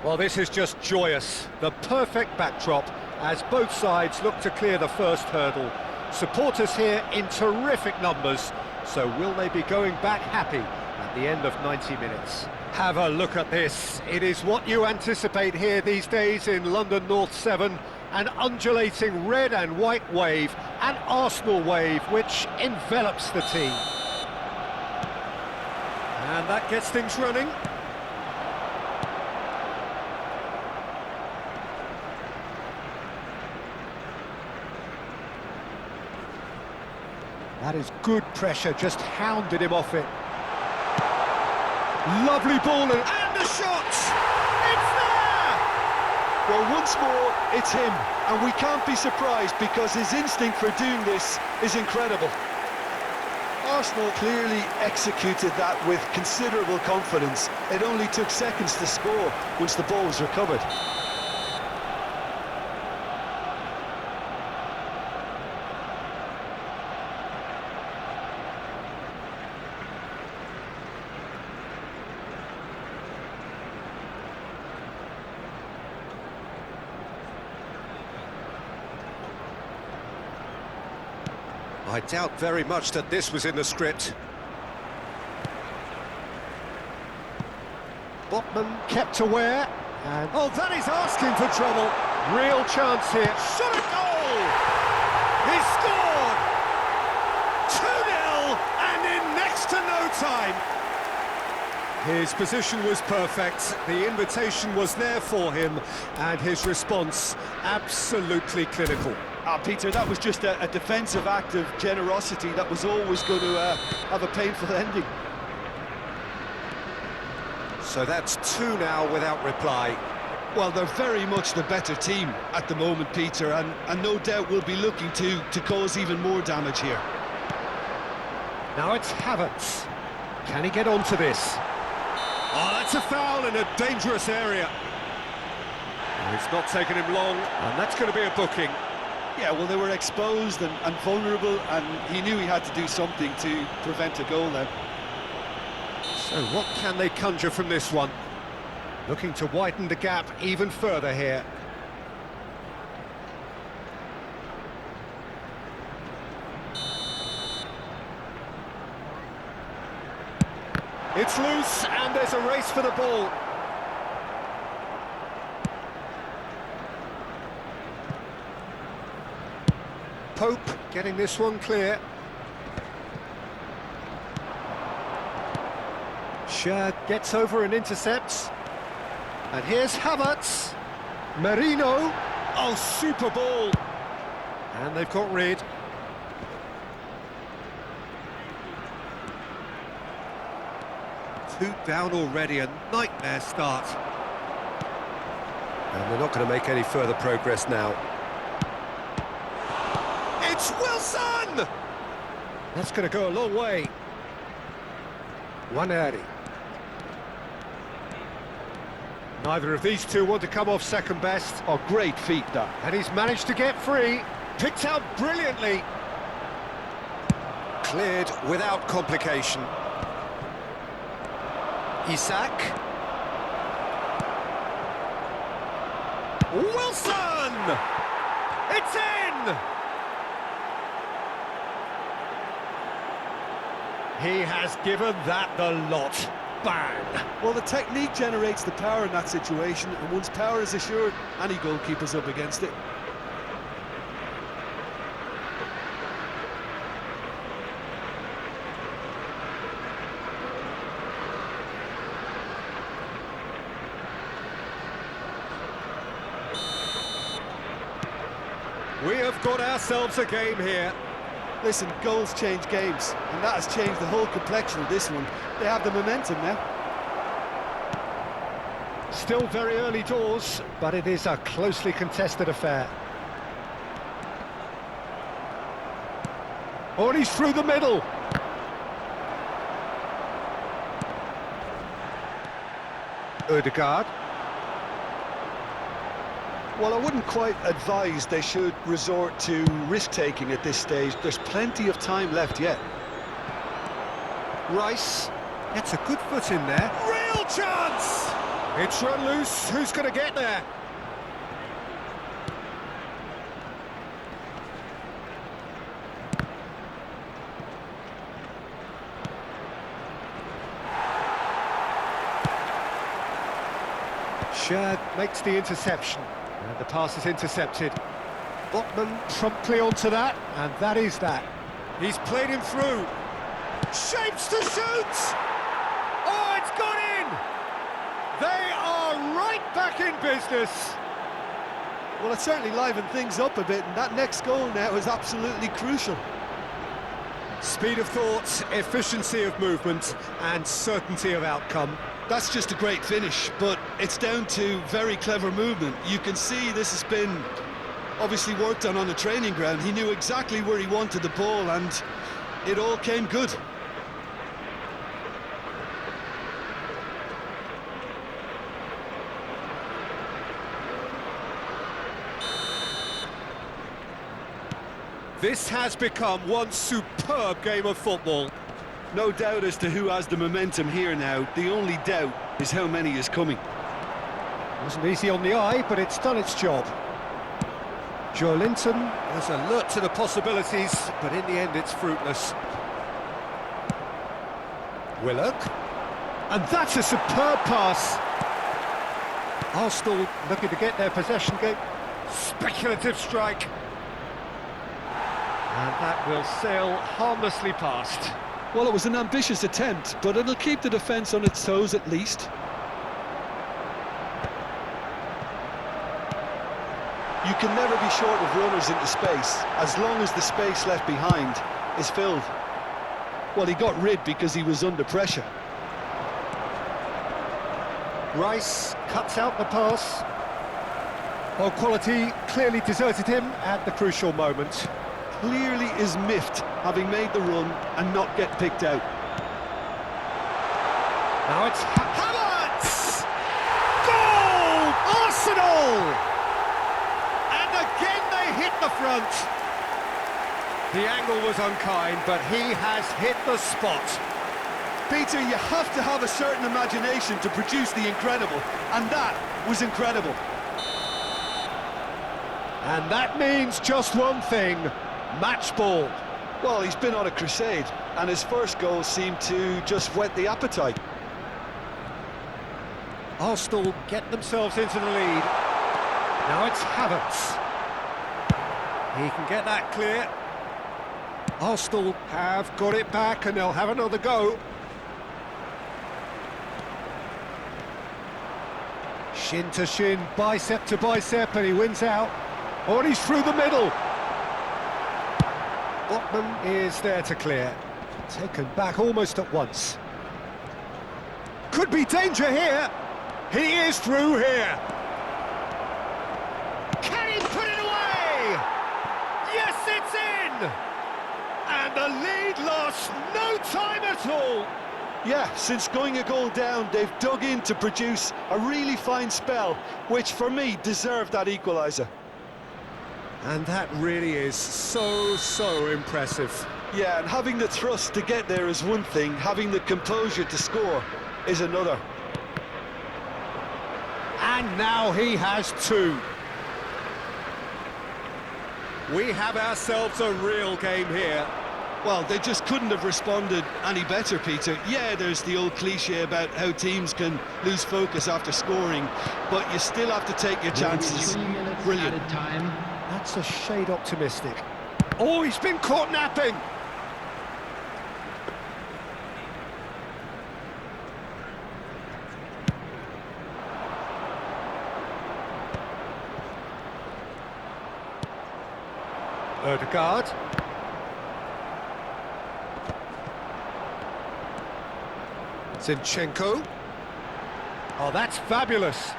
Well, this is just joyous. The perfect backdrop as both sides look to clear the first hurdle. Supporters here in terrific numbers, so will they be going back happy at the end of 90 minutes? Have a look at this. It is what you anticipate here these days in London North 7. An undulating red and white wave, an Arsenal wave which envelops the team. And that gets things running. That is good pressure, just hounded him off it. Lovely ball and a shot! It's there! Well, once more, it's him, and we can't be surprised because his instinct for doing this is incredible. Arsenal clearly executed that with considerable confidence. It only took seconds to score once the ball was recovered. I doubt very much that this was in the script. Botman kept aware, and oh, that is asking for trouble. Real chance here. Shot a goal! He scored! 2-0 and in next to no time. His position was perfect, the invitation was there for him, and his response absolutely clinical. Peter, that was just a defensive act of generosity that was always going to have a painful ending. So that's 2 now without reply. Well, they're very much the better team at the moment, Peter, and no doubt will be looking to cause even more damage here. Now it's Havertz. Can he get onto this? Oh, that's a foul in a dangerous area. It's not taken him long, and that's going to be a booking. Yeah, well, they were exposed and vulnerable, and he knew he had to do something to prevent a goal then. So what can they conjure from this one? Looking to widen the gap even further here. It's loose, and there's a race for the ball. Pope getting this one clear. Shad gets over and intercepts. And here's Havertz. Merino. Oh, super ball. And they've got rid. Two down already, a nightmare start. And they're not going to make any further progress now. It's Wilson! That's going to go a long way. Waneri. Neither of these two want to come off second best. Oh, great feat, that. And he's managed to get free. Picked out brilliantly. Cleared without complication. Isak. Wilson! It's in! He has given that the lot. Bang! Well, the technique generates the power in that situation, and once power is assured, any goalkeeper's up against it. We have got ourselves a game here. Listen, goals change games, and that has changed the whole complexion of this one. They have the momentum now. Still very early doors, but it is a closely contested affair. Oh, and he's through the middle. Ødegaard. Well, I wouldn't quite advise they should resort to risk-taking at this stage. There's plenty of time left yet. Rice gets a good foot in there. Real chance! It's run loose, who's going to get there? Shad makes the interception, and the pass is intercepted. Botman promptly onto that, and that is that. He's played him through. Shapes to shoot! Oh, it's gone in! They are right back in business. Well, it certainly livened things up a bit, and that next goal now is absolutely crucial. Speed of thought, efficiency of movement, and certainty of outcome. That's just a great finish, but it's down to very clever movement. You can see this has been obviously worked on the training ground. He knew exactly where he wanted the ball, and it all came good. This has become one superb game of football. No doubt as to who has the momentum here now. The only doubt is how many is coming. Wasn't easy on the eye, but it's done its job. Joe Linton was alert to the possibilities, but in the end it's fruitless. Willock. And that's a superb pass. Arsenal looking to get their possession game. Speculative strike. And that will sail harmlessly past. Well, it was an ambitious attempt, but it'll keep the defence on its toes at least. You can never be short of runners into space, as long as the space left behind is filled. Well, he got rid because he was under pressure. Rice cuts out the pass. Well, quality clearly deserted him at the crucial moment. Clearly is miffed, having made the run and not get picked out. Now it's Havertz! Goal! Arsenal! And again they hit the front. The angle was unkind, but he has hit the spot. Peter, you have to have a certain imagination to produce the incredible, and that was incredible. And that means just one thing. Match ball. Well, he's been on a crusade, and his first goal seemed to just whet the appetite. Arsenal get themselves into the lead. Now it's Havertz. He can get that clear. Arsenal have got it back, and they'll have another go. Shin to shin, bicep to bicep, and he wins out. Oh, and he's through the middle. Botman is there to clear. Taken back almost at once. Could be danger here. He is through here. Can he put it away? Yes, it's in! And the lead lost no time at all. Yeah, since going a goal down, they've dug in to produce a really fine spell, which for me deserved that equaliser. And that really is so impressive. Yeah, and having the thrust to get there is one thing, having the composure to score is another. And now he has two. We have ourselves a real game here. Well, they just couldn't have responded any better, Peter. Yeah, there's the old cliche about how teams can lose focus after scoring, but you still have to take your chances. Brilliant. That's a shade optimistic. Oh, he's been caught napping! Odegaard. Zinchenko. Oh, that's fabulous.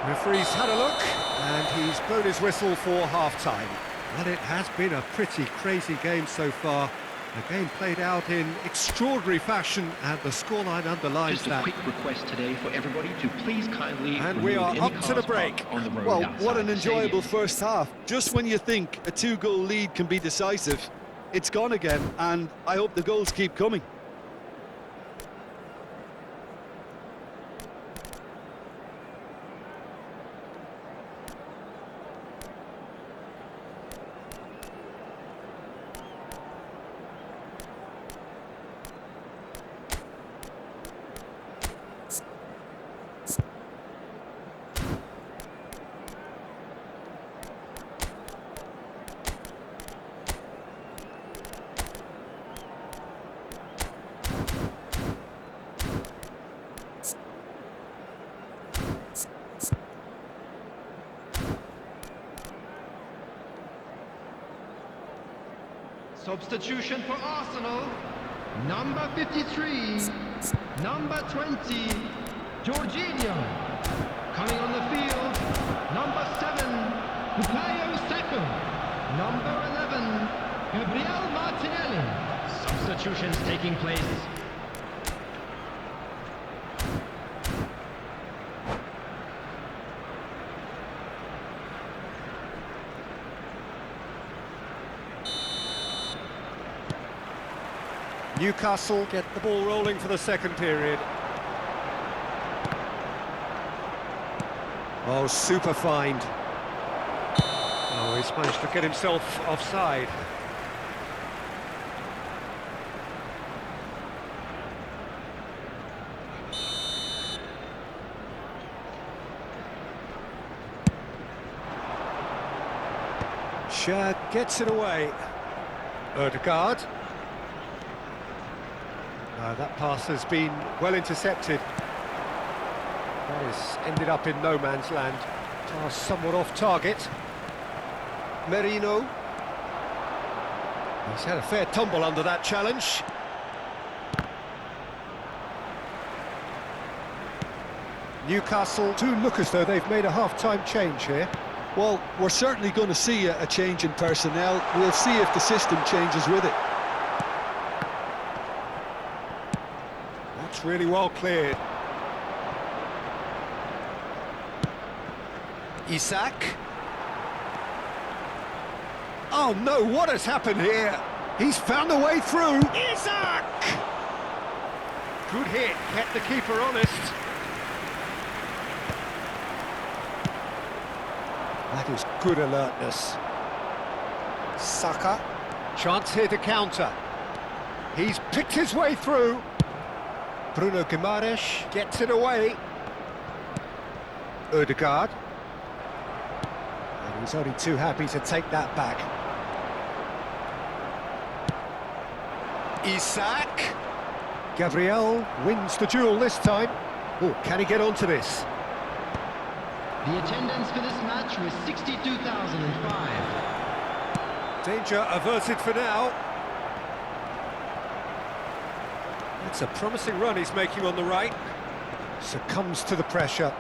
Referee's had a look, and he's blown his whistle for half-time. Well, it has been a pretty crazy game so far. A game played out in extraordinary fashion, and the scoreline underlines that. Just a quick request today for everybody to please kindly and we are up to the break. On the road well, what an enjoyable stadium. first half. Just when you think a two-goal lead can be decisive, it's gone again, and I hope the goals keep coming. Substitution for Arsenal. Number 53. Number 20. Jorginho. Coming on the field. Number 7. Bukayo Saka. Number 11. Gabriel Martinelli. Substitutions taking place. Newcastle get the ball rolling for the second period. Oh, super find. Oh, he's managed to get himself offside. Shah gets it away. Ødegaard. That pass has been well intercepted. That has ended up in no man's land. Pass somewhat off target. Merino. He's had a fair tumble under that challenge. Newcastle do look as though they've made a half-time change here. Well, we're certainly going to see a change in personnel. We'll see if the system changes with it. That's really well cleared. Isak. Oh no, what has happened here? He's found a way through. Isak! Good hit, kept the keeper honest. That is good alertness. Saka. Chance here to counter. He's picked his way through. Bruno Guimaraes gets it away. Ødegaard. And he's only too happy to take that back. Isak. Gabriel wins the duel this time. Oh, can he get onto this? The attendance for this match was 62,005. Danger averted for now. It's a promising run he's making on the right. Succumbs to the pressure.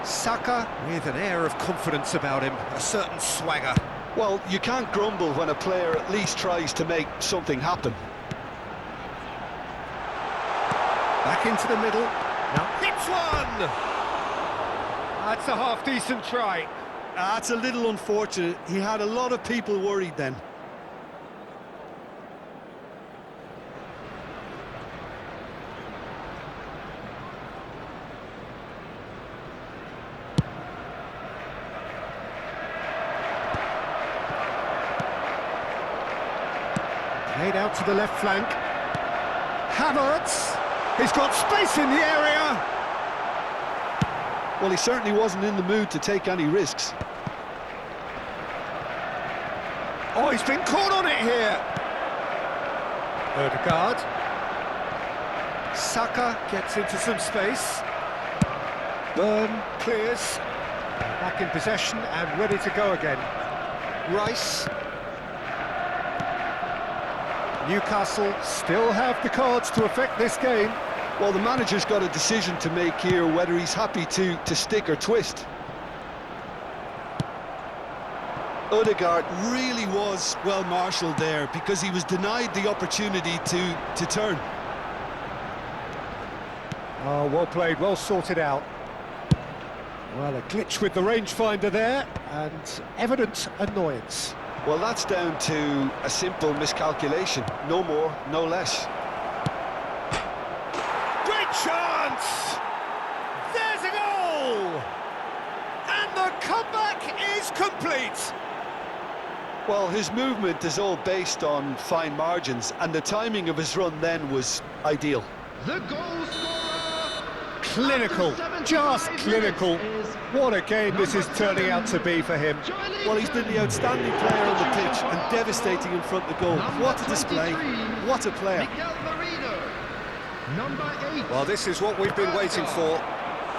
Saka with an air of confidence about him, a certain swagger. Well, you can't grumble when a player at least tries to make something happen. Back into the middle. Now hits one! That's a half-decent try. That's a little unfortunate. He had a lot of people worried then. Played out to the left flank. Havertz! He's got space in the area! Well, he certainly wasn't in the mood to take any risks. Oh, he's been caught on it here! Ødegaard. Saka gets into some space. Burn clears. Back in possession and ready to go again. Rice. Newcastle still have the cards to affect this game. Well, the manager's got a decision to make here, whether he's happy to stick or twist. Ødegaard really was well marshalled there because he was denied the opportunity to turn. Oh, well played, well sorted out. Well, a glitch with the rangefinder there, and evident annoyance. Well, that's down to a simple miscalculation. No more, no less. Great chance! There's a goal! And the comeback is complete! Well, his movement is all based on fine margins, and the timing of his run then was ideal. The goal scorer! Clinical, just clinical. What a game this is turning out to be for him. Well, he's been the outstanding player on the pitch and devastating in front of goal. What a display, what a player. Well, this is what we've been waiting for.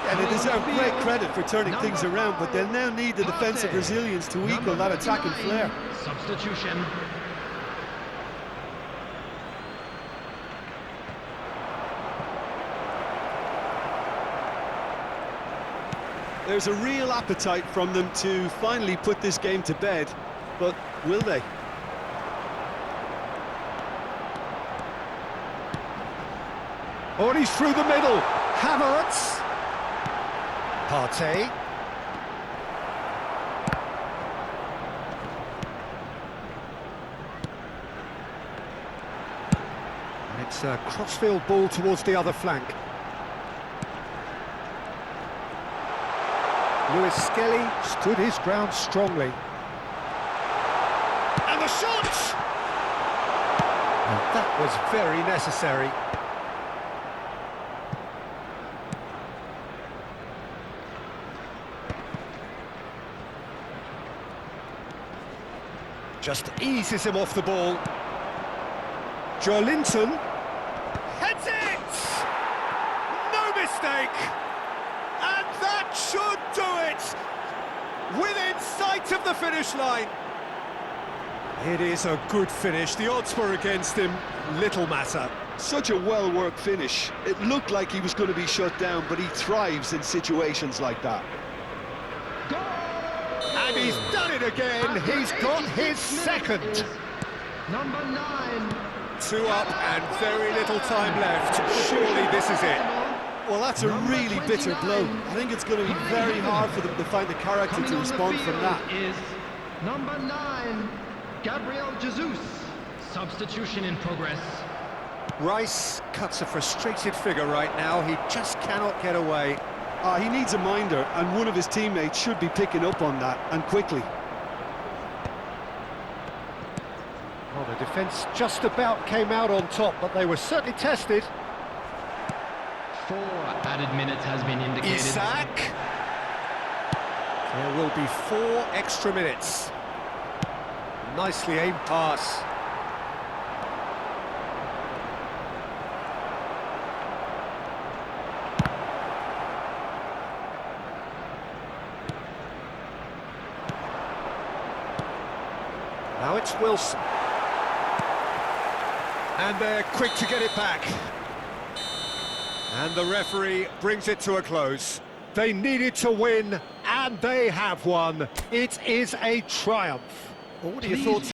And they deserve great credit for turning things around, but they'll now need the defensive resilience to equal that attacking flair. Substitution. There's a real appetite from them to finally put this game to bed, but will they? Oh, and he's through the middle. Havertz. Partey. And it's a crossfield ball towards the other flank. Lewis Skelly stood his ground strongly. And the shot! And that was very necessary. Just eases him off the ball. Joelinton heads it! No mistake! And that should do it! Within sight of the finish line. It is a good finish. The odds were against him. Little matter. Such a well-worked finish. It looked like he was going to be shut down, but he thrives in situations like that. And he's done it again. He's got his second. Number 9. 2 up and very little time left. Surely this is it. Well, that's a really bitter blow. I think it's going to be very hard for them to find the character to respond from that. Is number 9, Gabriel Jesus. Substitution in progress. Rice cuts a frustrated figure right now. He just cannot get away. He needs a minder, and one of his teammates should be picking up on that, and quickly. Well, the defence just about came out on top, but they were certainly tested. 4 added minutes has been indicated. Isak. There will be 4 extra minutes. Nicely aimed pass. Now it's Wilson. And they're quick to get it back. And the referee brings it to a close. They needed to win, and they have won. It is a triumph. What are your thoughts?